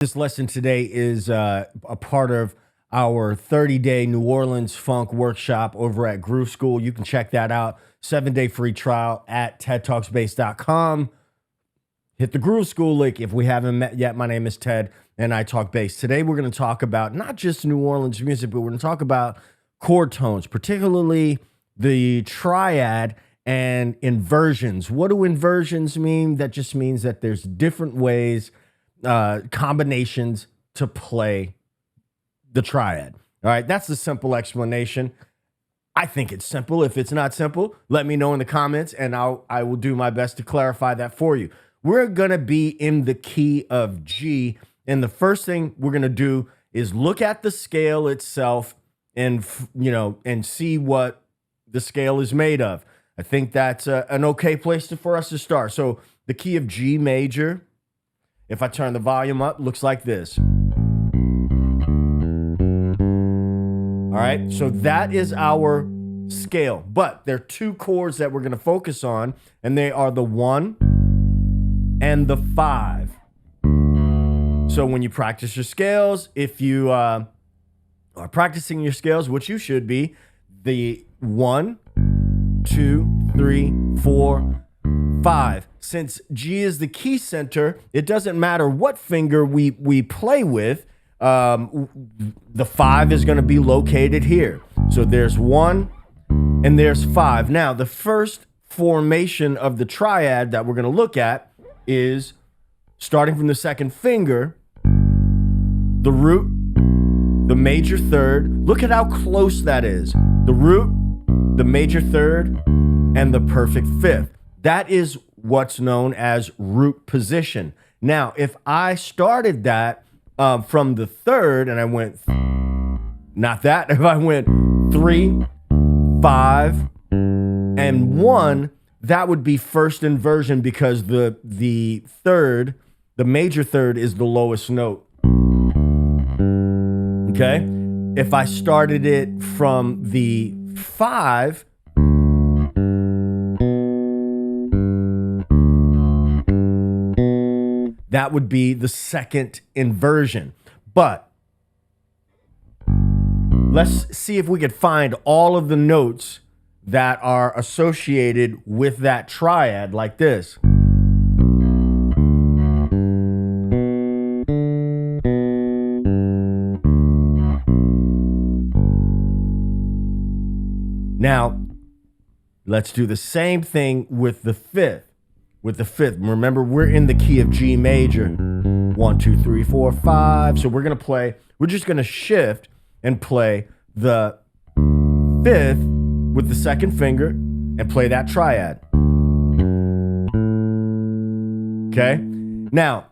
This lesson today is a part of our 30-day New Orleans funk workshop over at Groove School. You can check that out. 7-day free trial at tedtalksbass.com. Hit the Groove School link if we haven't met yet. My name is Ted, and I talk bass. Today, we're going to talk about not just New Orleans music, but we're going to talk about chord tones, particularly the triad and inversions. What do inversions mean? That just means that there's different ways, combinations to play the triad. All right, that's the simple explanation. I think it's simple. If it's not simple, let me know in the comments, and I will do my best to clarify that for you. We're gonna be in the key of G, and the first thing we're gonna do is look at the scale itself and and see what the scale is made of. I think that's an okay place for us to start. So the key of G major, if I turn the volume up, looks like this. All right, so that is our scale. But there are two chords that we're going to focus on, and they are the 1 and the 5. So when you practice your scales, if you are practicing your scales, which you should be, the 1, 2, 3, 4, 5. Since G is the key center, it doesn't matter what finger we play with. The 5 is going to be located here. So there's 1 and there's 5. Now, the first formation of the triad that we're going to look at is starting from the second finger, the root, the major third. Look at how close that is. The root, the major third, and the perfect fifth. That is what's known as root position. Now, if I started that from the third and I went, not that, if I went 3, 5, and 1, that would be first inversion because the third, the major third, is the lowest note. Okay? If I started it from the 5, that would be the second inversion. But let's see if we could find all of the notes that are associated with that triad like this. Now, let's do the same thing with the fifth. Remember, we're in the key of G major. 1, 2, 3, 4, 5. So we're just gonna shift and play the fifth with the second finger and play that triad. Okay? Now,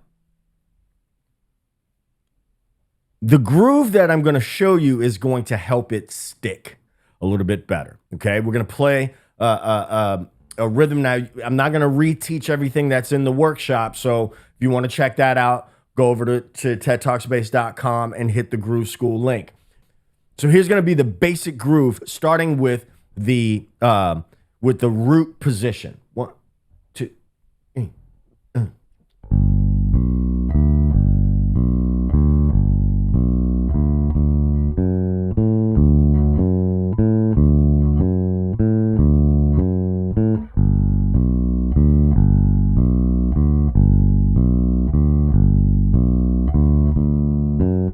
the groove that I'm gonna show you is going to help it stick a little bit better. Okay? We're gonna play a rhythm. Now, I'm not going to reteach everything that's in the workshop. So if you want to check that out, go over to tedtalksbass.com and hit the Groove School link. So here's going to be the basic groove, starting with the root position. 1, 2, 3.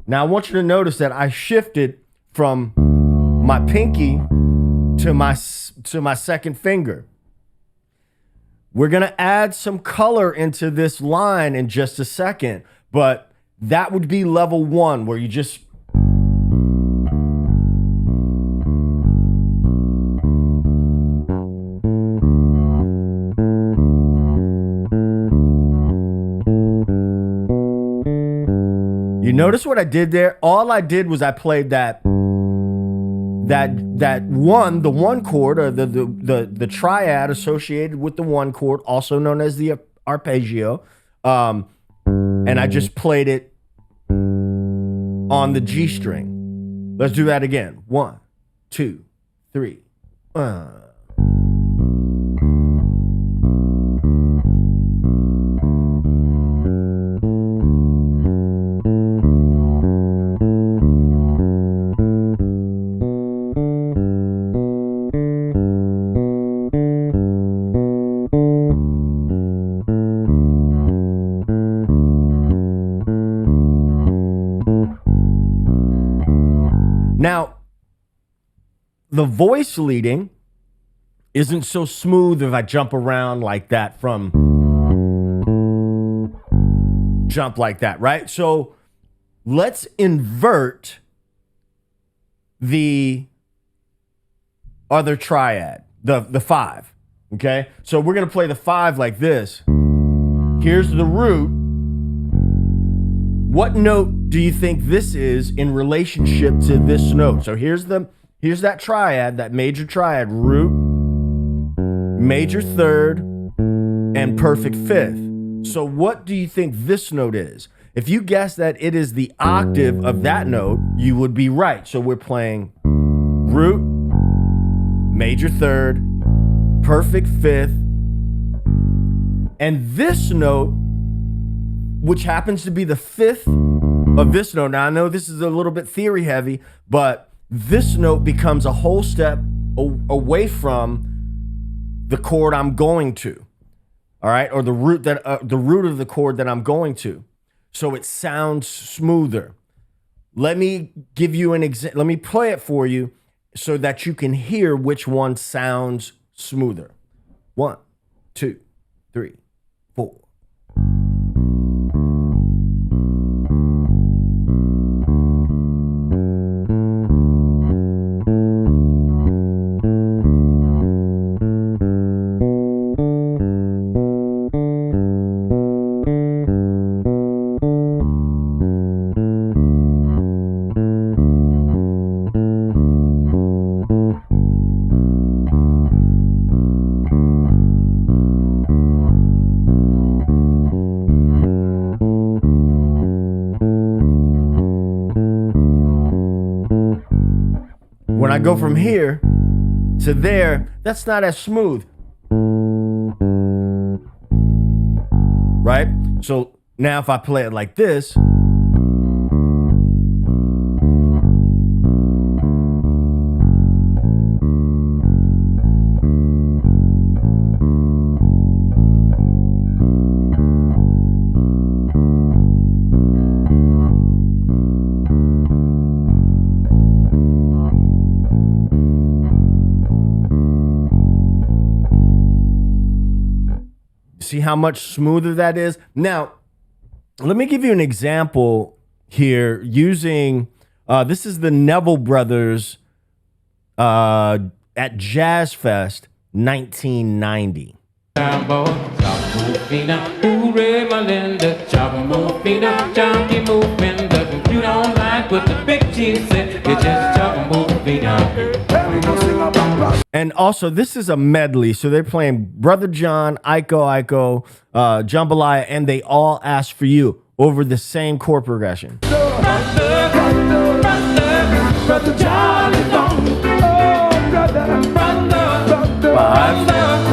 Now, I want you to notice that I shifted from my pinky to my second finger. We're going to add some color into this line in just a second, but that would be level 1, where you just... You notice what I did there? All I did was I played the one chord, or the triad associated with the 1 chord, also known as the arpeggio, and I just played it on the G string. Let's do that again. 1, 2, 3. Now, the voice leading isn't so smooth if I jump around like that from jump like that, right? So let's invert the other triad, the 5, okay? So we're gonna play the 5 like this. Here's the root. What note do you think this is in relationship to this note? So here's that triad, that major triad, root, major 3rd, and perfect 5th. So what do you think this note is? If you guess that it is the octave of that note, you would be right. So we're playing root, major 3rd, perfect 5th, and this note, which happens to be the 5th of this note. Now I know this is a little bit theory heavy, but this note becomes a whole step away from the chord I'm going to, all right, or the root of the chord that I'm going to, so it sounds smoother. Let me give you an example. Let me play it for you so that you can hear which one sounds smoother. 1, 2, 3, 4. When I go from here to there, that's not as smooth, right? So now if I play it like this, see how much smoother that is? Now, let me give you an example here using, this is the Neville Brothers at Jazz Fest 1990. You don't like what the big cheese said, you just chop and move feet down. And also, this is a medley, so they're playing Brother John, Iko Iko, Jambalaya, and They All Ask For You over the same chord progression. Brother John is gone. Oh, brother, 5,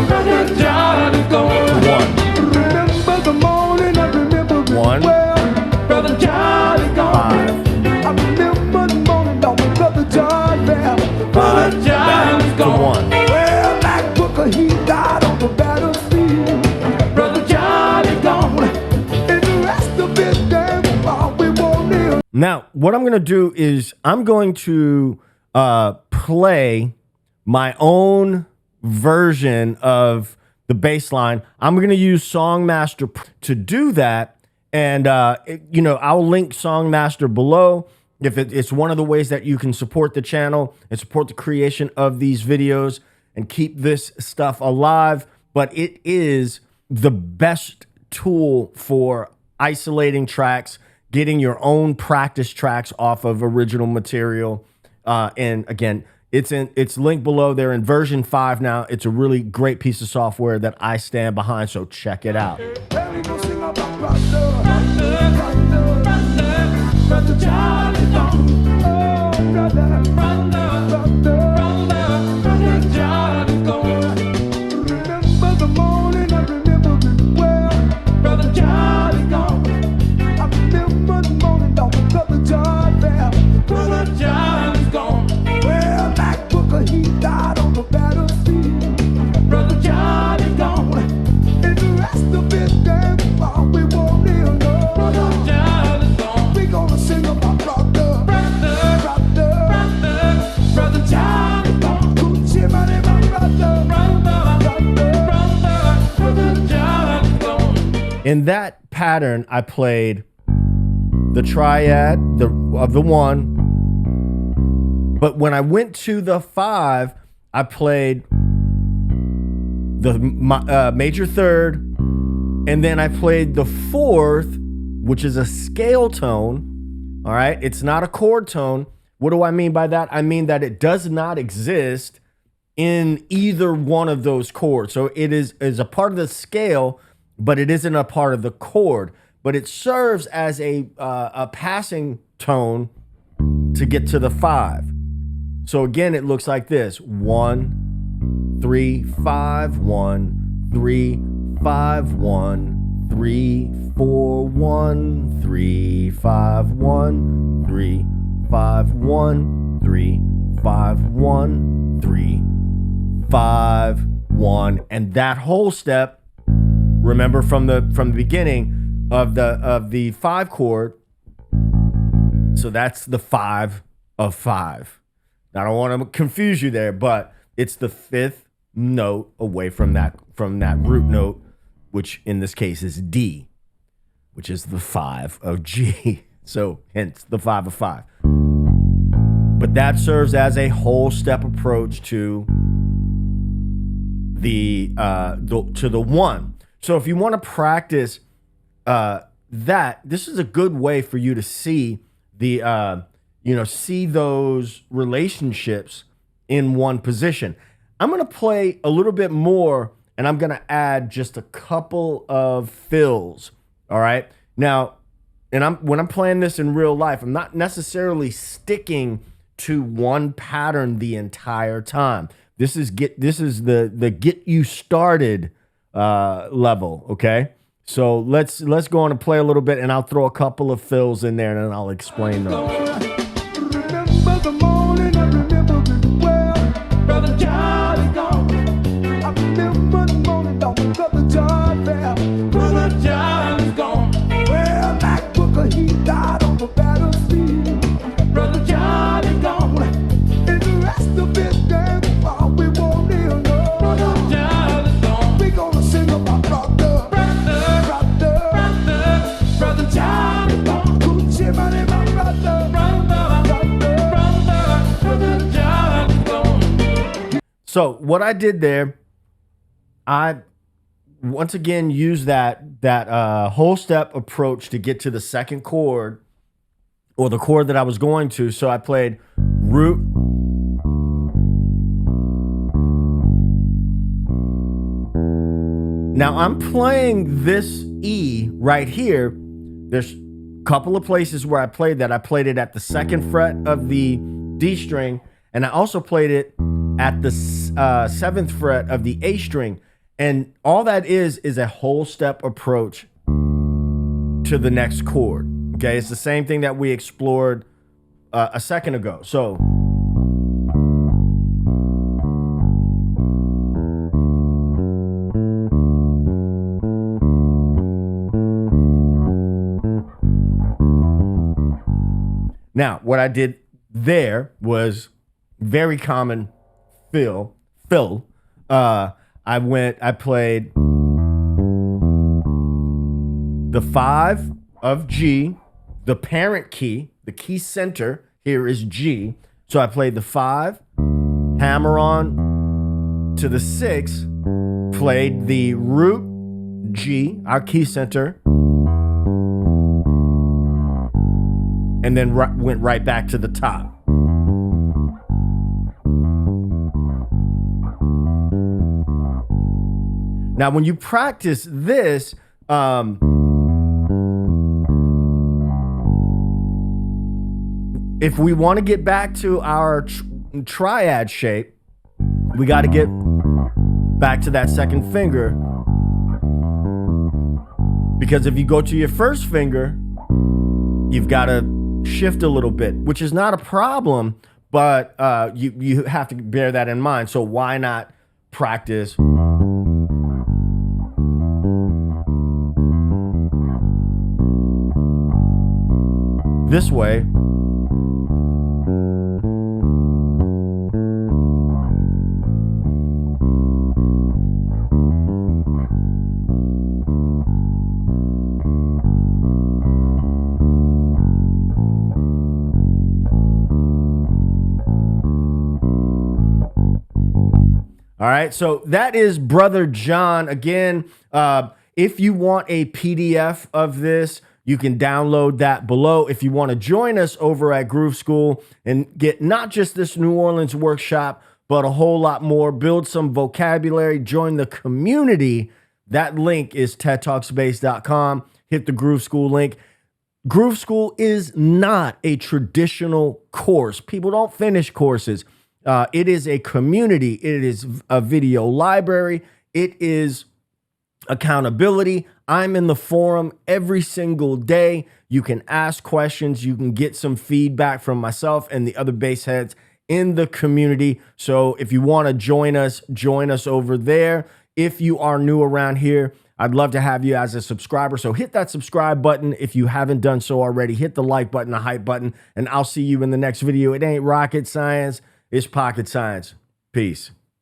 brother John is gone. 1. Remember the morning, I remember 1, well, brother John is gone. 5. I remember the morning, on brother John there. 5, Brother John is to gone. 1. Well, like Booker, he died on the battlefield. Brother John is gone. And the rest of it, damn, all we want is. Now, what I'm going to do is I'm going to play my own version of the bass line. I'm going to use Songmaster to do that. And, I'll link Songmaster below. If it's one of the ways that you can support the channel and support the creation of these videos and keep this stuff alive. But it is the best tool for isolating tracks, getting your own practice tracks off of original material. And again, it's linked below. They're in version 5 now. It's a really great piece of software that I stand behind, so check it out. Brother John is gone. Oh, brother John is gone. Remember the morning, I remember it well. Brother John is gone. I remember the morning, brother John there. Brother John is gone. Well, like Booker, he died on the battlefield. Brother John is gone. And the rest of it, damn, all we want is In that pattern, I played the triad of the 1. But when I went to the 5, I played the major 3rd, and then I played the 4th, which is a scale tone. All right, it's not a chord tone. What do I mean by that? I mean that it does not exist in either one of those chords. So it is a part of the scale, but it isn't a part of the chord. But it serves as a passing tone to get to the 5. So again, it looks like this: 1, 3, 5, 1, 3, 5, 1, 3, 4, 1, 3, 5, 1, 3, 5, 1, 3, 5, 1, 3, 5, 1, and that whole step. Remember from the beginning of the 5 chord. So that's the 5 of 5. I don't want to confuse you there, but it's the 5th note away from that root note, which in this case is D, which is the 5 of G. So hence the 5 of 5. But that serves as a whole step approach to the 1. So if you want to practice that, this is a good way for you to see see those relationships in one position. I'm going to play a little bit more, and I'm going to add just a couple of fills. All right. Now, when I'm playing this in real life, I'm not necessarily sticking to one pattern the entire time. This is the get you started level. Okay. So let's go on and play a little bit, and I'll throw a couple of fills in there, and then I'll explain those. Remember the morning, I remember it well. Brother John is gone. I remember the morning, the 𝗚𝗏𝗦𝗧𝗏𝗏 fair. Brother John is gone. Well, that booker, he died on the battlefield. Brother John is gone. And the rest of it, damn, we won't even know. Brother John is gone. We gonna sing about brother John is gone. Coochie money, my brother. So what I did there, I once again used that whole step approach to get to the second chord, or the chord that I was going to. So I played root, now I'm playing this E right here. There's a couple of places where I played that. I played it at the 2nd fret of the D string, and I also played it at the 7th fret of the A string. And all that is a whole step approach to the next chord. Okay, it's the same thing that we explored a second ago. So now what I did there was very common fill. I played the 5 of G, the parent key, the key center here is G. So I played the 5, hammer on to the 6, played the root G, our key center, and then went right back to the top. Now, when you practice this, if we want to get back to our triad shape, we got to get back to that second finger. Because if you go to your first finger, you've got to shift a little bit, which is not a problem, but you have to bear that in mind. So why not practice this way? All right, so that is Brother John. Again, if you want a PDF of this, you can download that below. If you want to join us over at Groove School and get not just this New Orleans workshop, but a whole lot more, build some vocabulary, join the community, that link is tedtalkspace.com. Hit the Groove School link. Groove School is not a traditional course. People don't finish courses. It is a community. It is a video library. It is accountability. I'm in the forum every single day. You can ask questions. You can get some feedback from myself and the other bass heads in the community. So if you want to join us over there. If you are new around here, I'd love to have you as a subscriber. So hit that subscribe button if you haven't done so already. Hit the like button, the hype button, and I'll see you in the next video. It ain't rocket science. It's pocket science. Peace.